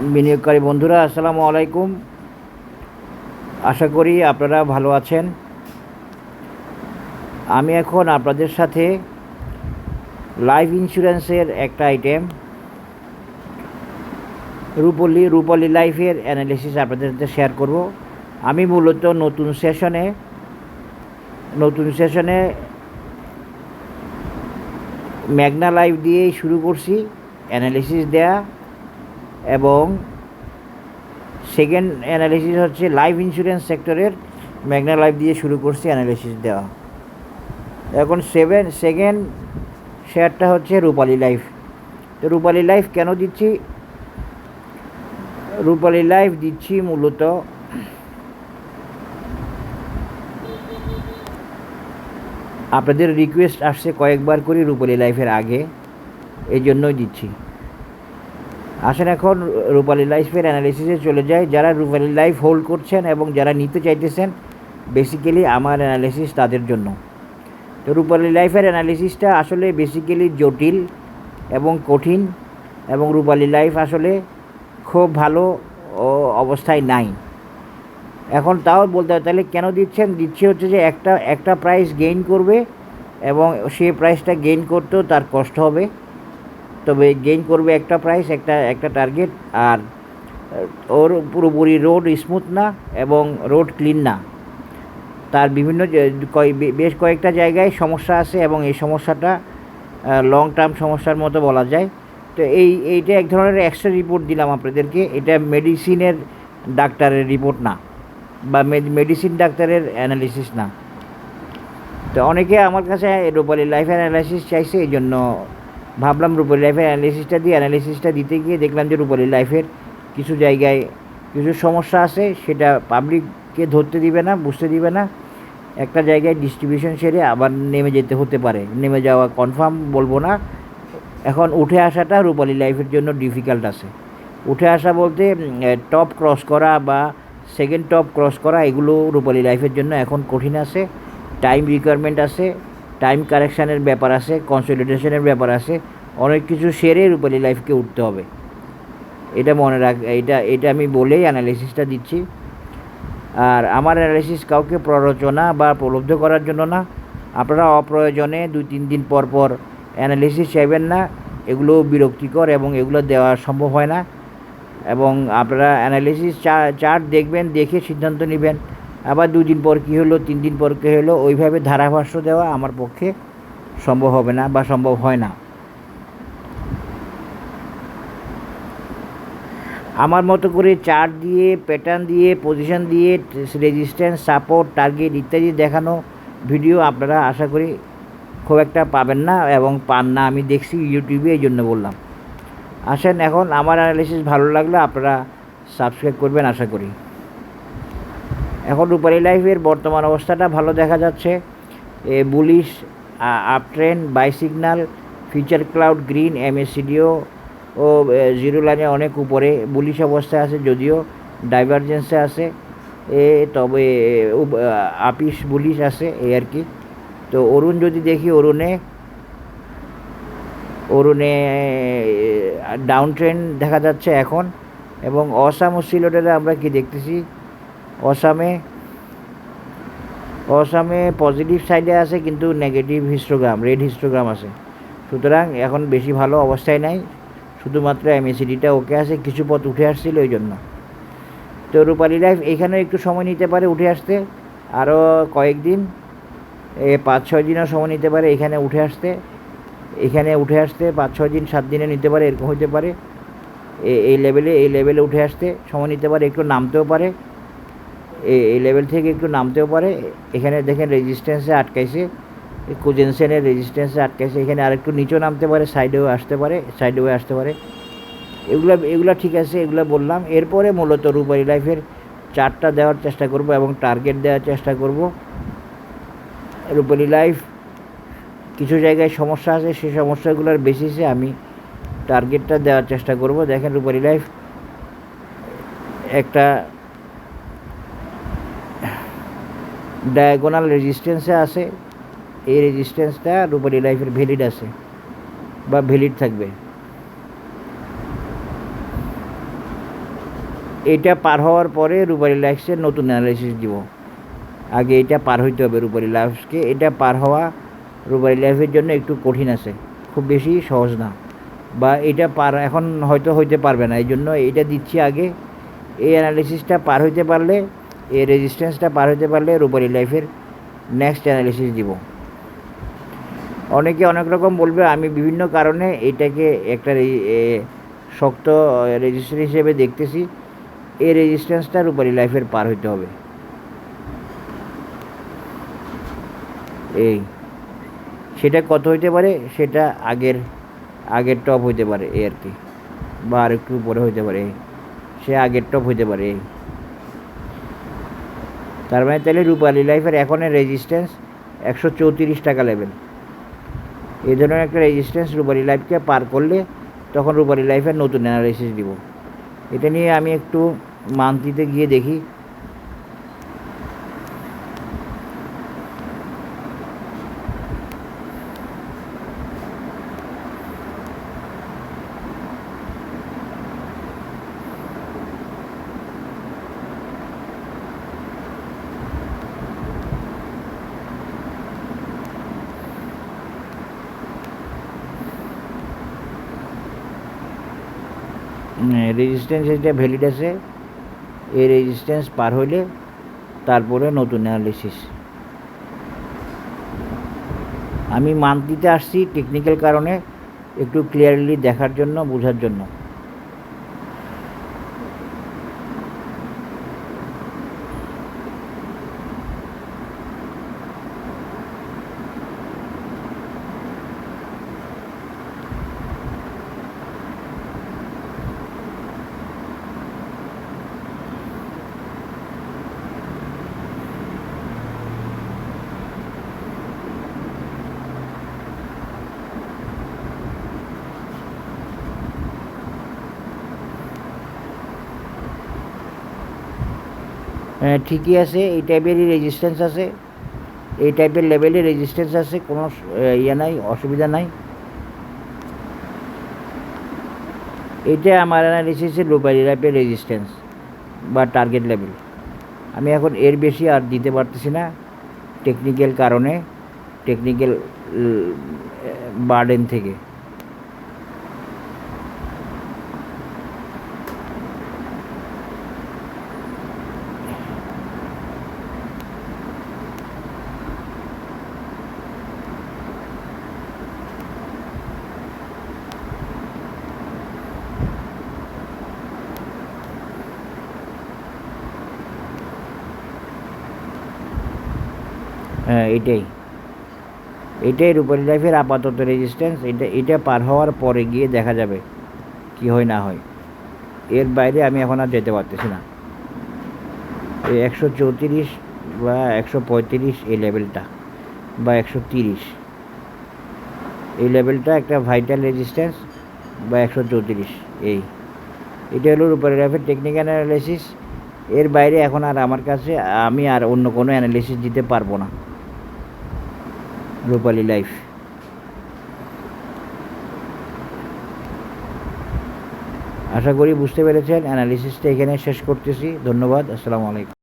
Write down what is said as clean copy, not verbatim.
বিনিয়োগকারী বন্ধুরা, আসসালামু আলাইকুম। আশা করি আপনারা ভালো আছেন। আমি এখন আপনাদের সাথে লাইফ ইন্স্যুরেন্সের একটা আইটেম রূপালী লাইফের অ্যানালিসিস আপনাদের সাথে শেয়ার করব। আমি মূলত নতুন সেশনে ম্যাগনা লাইফ দিয়েই শুরু করছি অ্যানালিসিস দেয়া, এবং সেকেন্ড অ্যানালিসিস হচ্ছে লাইফ ইন্স্যুরেন্স সেক্টরের ম্যাগনা লাইফ দিয়ে শুরু করছি অ্যানালিসিস দেওয়া। এখন সেকেন্ড শেয়ারটা হচ্ছে রূপালী লাইফ। তো রূপালী লাইফ কেন দিচ্ছি? রূপালী লাইফ দিচ্ছি মূলত আপনাদের রিকোয়েস্ট আসছে কয়েকবার করে রূপালী লাইফের আগে, এই জন্যই দিচ্ছি। আসেন এখন রূপালী লাইফের অ্যানালিসিসে চলে যায়। যারা রূপালী লাইফ হোল্ড করছেন এবং যারা নিতে চাইতেছেন, বেসিক্যালি আমার অ্যানালিসিস তাদের জন্য। তো রূপালী লাইফের অ্যানালিসিসটা আসলে বেসিক্যালি জটিল এবং কঠিন, এবং রূপালী লাইফ আসলে খুব ভালো অবস্থায় নাই এখন। তাও বলতে হয় তাহলে কেন দিচ্ছি হচ্ছে যে একটা প্রাইস গেইন করবে, এবং সে প্রাইসটা গেইন করতেও তার কষ্ট হবে, তবে গেইন করবে একটা প্রাইস, একটা টার্গেট। আর ওর পুরোপুরি রোড স্মুথ না এবং রোড ক্লিন না, তার বিভিন্ন বেশ কয়েকটা জায়গায় সমস্যা আছে, এবং এই সমস্যাটা লং টার্ম সমস্যার মতো বলা যায়। তো এইটা এক ধরনের এক্সট্রা রিপোর্ট দিলাম আপনাদেরকে। এটা মেডিসিনের ডাক্তারের রিপোর্ট না, বা মেডিসিন ডাক্তারের অ্যানালিসিস না। তো অনেকে আমার কাছে রূপালী লাইফের অ্যানালিসিস চাইছে, এই জন্য ভাবলাম রূপালী লাইফের অ্যানালিসিসটা দিতে গিয়ে দেখলাম যে রূপালী লাইফের কিছু জায়গায় কিছু সমস্যা আছে, সেটা পাবলিককে ধরতে দিবে না, বুঝতে দিবে না। একটা জায়গায় ডিস্ট্রিবিউশন সেরে আবার নেমে যেতে হতে পারে, নেমে যাওয়া কনফার্ম বলবো না। এখন উঠে আসাটা রূপালী লাইফের জন্য ডিফিকাল্ট আছে। উঠে আসা বলতে টপ ক্রস করা বা সেকেন্ড টপ ক্রস করা, এগুলো রূপালী লাইফের জন্য এখন কঠিন আছে। টাইম রিকোয়ারমেন্ট আছে, টাইম কারেকশানের ব্যাপার আছে, কনসলিডেশনের ব্যাপার আছে, অনেক কিছু সেরে রূপালী লাইফকে উঠতে হবে। এটা মনে এটা আমি বলেই অ্যানালিসিসটা দিচ্ছি। আর আমার অ্যানালিসিস কাউকে প্ররোচনা বা প্রলুব্ধ করার জন্য না। আপনারা অপ্রয়োজনে 2-3 দিন পর পর অ্যানালিসিস চাইবেন না, এগুলো বিরক্তিকর এবং এগুলো দেওয়া সম্ভব হয় না। এবং আপনারা অ্যানালিসিস চার্ট দেখবেন, দেখে সিদ্ধান্ত নেবেন। আবার 2 দিন পর কী হলো, 3 দিন পর কী হলো, ওইভাবে ধারাভাষ্য দেওয়া আমার পক্ষে সম্ভব হবে না বা সম্ভব হয় না। আমার মতো করে চার্ট দিয়ে, প্যাটার্ন দিয়ে, পজিশন দিয়ে, রেজিস্ট্যান্স, সাপোর্ট, টার্গেট ইত্যাদি দেখানো ভিডিও আপনারা আশা করি খুব একটা পাবেন না, এবং পান না। আমি দেখছি ইউটিউবে, এই জন্য বললাম। আসেন এখন আমার অ্যানালিসিস ভালো লাগলে আপনারা সাবস্ক্রাইব করবেন আশা করি। এখন রূপালী লাইফের বর্তমান অবস্থাটা ভালো দেখা যাচ্ছে। Bullish up trend, buy signal, future cloud green, MACDও ও জিরো লাইনে অনেক উপরে বুলিশ অবস্থায় আছে, যদিও ডাইভারজেন্সে আছে, তবে আপিস বুলিশ আছে, এই আর কি। তো অরুণ যদি দেখি, অরুণে ডাউন ট্রেন্ড দেখা যাচ্ছে এখন। এবং অসাম অসিলেটরে আমরা কি দেখতেছি, অসামে পজিটিভ সাইডে আছে, কিন্তু নেগেটিভ হিস্টোগ্রাম, রেড হিস্টোগ্রাম আছে। সুতরাং এখন বেশি ভালো অবস্থায় নাই, শুধুমাত্র MACDটা ওকে আছে, কিছু পথ উঠে আসছিল ওই জন্য। তো রূপালী লাইফ এখানেও একটু সময় নিতে পারে উঠে আসতে, আরও কয়েকদিন, 5-6 দিনও সময় নিতে পারে এখানে উঠে আসতে। 5-6 দিন, 7 দিনে নিতে পারে, এরকম হতে পারে। এই লেভেলে উঠে আসতে সময় নিতে পারে, একটু নামতেও পারে, এই লেভেল থেকে একটু নামতেও পারে। এখানে দেখেন রেজিস্ট্যান্সে আটকাইছে, কোজেনসেনের রেজিস্ট্যান্সে আটকাইছে, এখানে আরেকটু নিচেও নামতে পারে, সাইডেও আসতে পারে। এগুলো ঠিক আছে, এগুলো বললাম। এরপরে মূলত রূপালী লাইফের চার্টটা দেওয়ার চেষ্টা করব এবং টার্গেট দেওয়ার চেষ্টা করব। রূপালী লাইফ কিছু জায়গায় সমস্যা আছে, সেই সমস্যাগুলোর বেসিসে আমি টার্গেটটা দেওয়ার চেষ্টা করব। দেখেন রূপালী লাইফ একটা ডায়াগোনাল রেজিস্ট্যান্সে আছে, এই রেজিস্ট্যান্সটা রূপালী লাইফের ভ্যালিড আছে বা ভ্যালিড থাকবে। এটা পার হওয়ার পরে রূপালী লাইফসের নতুন অ্যানালাইসিস দিব। আগে এটা পার হইতে হবে রূপালী লাইফকে। এটা পার হওয়া রূপালী লাইফের জন্য একটু কঠিন আছে, খুব বেশি সহজ না, বা এটা পার এখন হয়তো হইতে পারবে না, এই জন্য এটা দিচ্ছি আগে। এই অ্যানালিসিসটা পার হইতে পারলে, এই রেজিস্ট্যান্সটা পার হইতে পারলে রূপালী লাইফের নেক্সট অ্যানালিসিস দিব। অনেকে অনেক রকম বলবে, আমি বিভিন্ন কারণে এটাকে একটা শক্ত রেজিস্ট্যান্স হিসেবে দেখতেছি। এই রেজিস্ট্যান্সটা রূপালী লাইফের পার হইতে হবে। এই সেটা কত হইতে পারে, সেটা আগের টপ হইতে পারে এই আর কি, বা আর একটু উপরে হইতে পারে, সে আগের টপ হইতে পারে। তার মানে তাহলে রূপালী লাইফের এখনের রেজিস্ট্যান্স 134 টাকা লেভেল। এই ধরনের একটা রেজিস্ট্যান্স রূপালী লাইফকে পার করলে তখন রূপালী লাইফের নতুন অ্যানালাইসিস দিব। এটা নিয়ে আমি একটু মান্থলিতে গিয়ে দেখি। রেজিস্ট্যান্স এটা ভ্যালিড আছে, এই রেজিস্ট্যান্স পার হইলে তারপরে নতুন অ্যানালিসিস। আমি মান্থলিতে আসছি টেকনিক্যাল কারণে, একটু ক্লিয়ারলি দেখার জন্য, বোঝার জন্য। ঠিকই আছে, এই টাইপেরই রেজিস্ট্যান্স আছে, এই টাইপের লেভেলের রেজিস্ট্যান্স আছে, কোনো ইয়ে নাই, অসুবিধা নাই। এটা আমার অ্যানালিসিসের রূপালী লাইফের রেজিস্ট্যান্স বা টার্গেট লেভেল। আমি এখন এর বেশি আর দিতে পারতেছি না টেকনিক্যাল কারণে, টেকনিক্যাল বার্ডেন থেকে। হ্যাঁ, এটাই রূপালী লাইফের আপাতত রেজিস্ট্যান্স। এটা পার হওয়ার পরে গিয়ে দেখা যাবে কি হয় না হয়। এর বাইরে আমি এখন আর যেতে পারতেছি না। এই 134 বা 135 এই লেভেলটা, বা 130 এই লেভেলটা একটা ভাইটাল রেজিস্ট্যান্স, বা 134 এটা হলো রূপালী লাইফের টেকনিক্যাল অ্যানালাইসিস। এর বাইরে এখন আর আমার কাছে, আমি আর অন্য কোনো অ্যানালিসিস দিতে পারবো না রূপালী লাইফ। আশা করি বুঝতে পেরেছেন। অ্যানালিসিসটা এখানে শেষ করতেছি। ধন্যবাদ। আসসালামু আলাইকুম।